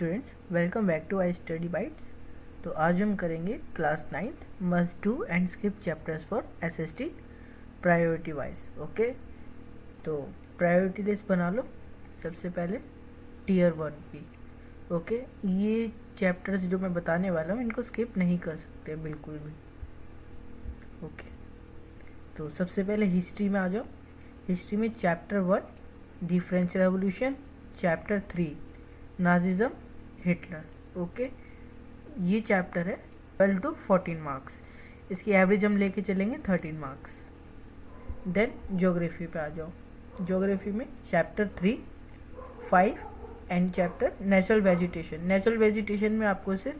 Students, welcome back to I study bytes. तो आज हम करेंगे class 9th must do and skip chapters for SST priority wise. Okay, तो priority list बना लो। सबसे पहले टीयर 1 की। ओके, ये चैप्टर्स जो मैं बताने वाला हूँ इनको स्किप नहीं कर सकते बिल्कुल भी। ओके, तो सबसे पहले हिस्ट्री में आ जाओ। हिस्ट्री में chapter 1 the French revolution, chapter 3 Nazism Hitler. Okay, ये चैप्टर है 12 to 14 मार्क्स। इसकी एवरेज हम लेके चलेंगे 13 मार्क्स। देन ज्योग्राफी पे आ जाओ। ज्योग्राफी में chapter 3, 5 and chapter natural vegetation. Natural vegetation में आपको सिर्फ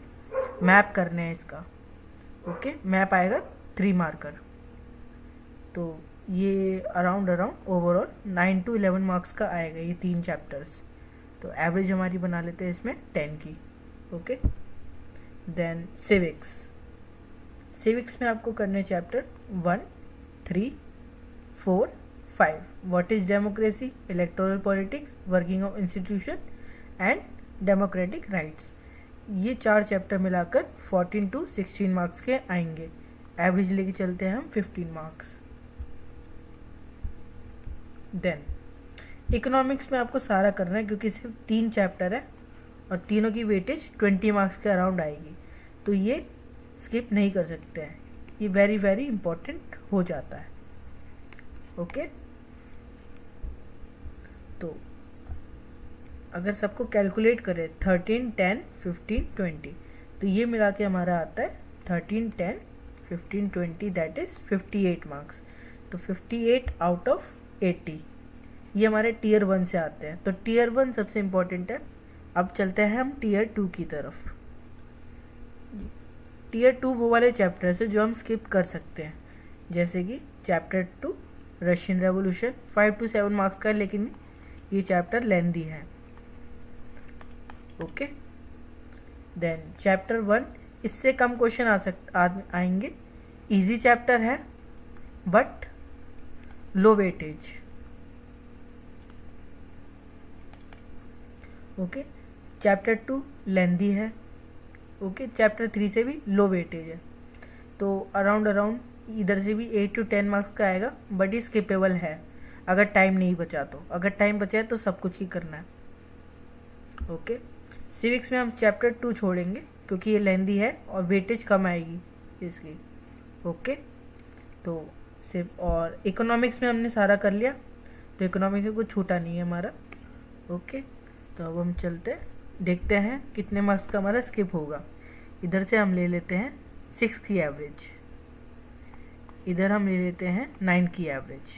मैप करने हैं इसका। ओके, मैप आएगा 3 मार्कर। तो ये अराउंड ओवरऑल 9 to 11 मार्क्स का आएगा ये 3 चैप्टर्स। तो एवरेज हमारी बना लेते हैं इसमें 10 की। Okay, then civics. सिविक्स में आपको करने chapter 1, 3, 4, 5 what is democracy, electoral politics, working of institution and democratic rights. ये 4 चैप्टर मिलाकर 14 to 16 मार्क्स के आएंगे। एवरेज लेके चलते हैं हम 15 मार्क्स। देन इकोनॉमिक्स में आपको सारा करना है क्योंकि सिर्फ 3 चैप्टर है और तीनों की वेटेज 20 मार्क्स के अराउंड आएगी। तो ये स्किप नहीं कर सकते हैं, ये वेरी वेरी इंपॉर्टेंट हो जाता है। ओके, तो अगर सबको कैलकुलेट करें 13, 10, 15, 20 तो ये मिला के हमारा आता है 13, 10, 15, 20 दैट इज 58 मार्क्स। तो 58 आउट ऑफ 80 ये हमारे टीयर 1 से आते हैं। तो टीयर 1 सबसे इम्पोर्टेंट है। अब चलते हैं हम टीयर 2 की तरफ। टीयर 2 वो वाले चैप्टर्स है जो हम स्किप कर सकते हैं, जैसे कि chapter 2 Russian revolution 5 to 7 marks का है, लेकिन ये चैप्टर लेंदी है। ओके, देन चैप्टर 1 इससे कम क्वेश्चन आएंगे। इजी चैप्टर है but low weightage. Okay, chapter 2 लेंदी है। ओके, चैप्टर 3 से भी लो वेटेज है। तो अराउंड इधर से भी 8 to 10 मार्क्स का आएगा, बट ये स्किपेबल है अगर टाइम नहीं बचा तो। अगर टाइम बचा है तो सब कुछ ही करना है। ओके, सिविक्स में हम चैप्टर 2 छोड़ेंगे क्योंकि ये लेंदी है और वेटेज कम आएगी इसकी। ओके, तो सिर्फ और इकोनॉमिक्स में हमने सारा कर लिया, तो इकोनॉमिक्स में कुछ छूटा नहीं है हमारा। ओके, तो अब हम चलते देखते हैं कितने मार्क्स का हमारा स्किप होगा। इधर से हम ले लेते हैं 6 की एवरेज, इधर हम ले लेते हैं 9 की एवरेज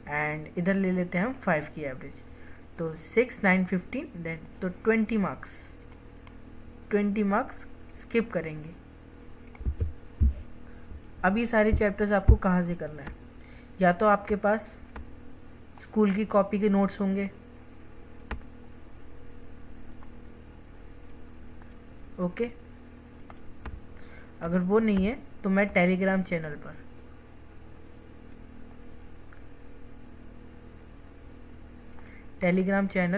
एंड इधर ले लेते हैं हम 5 की एवरेज। तो 6, 9, 15 देन तो 20 मार्क्स स्किप करेंगे। अब ये सारे चैप्टर्स आपको कहाँ से करना है? या तो आपके पास स्कूल की कॉपी के नोट्स होंगे। ओके, अगर वो नहीं है तो मैं टेलीग्राम चैनल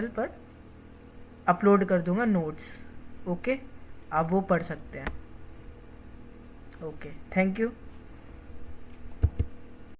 पर अपलोड कर दूंगा नोट्स। ओके, आप वो पढ़ सकते हैं। Okay, thank you.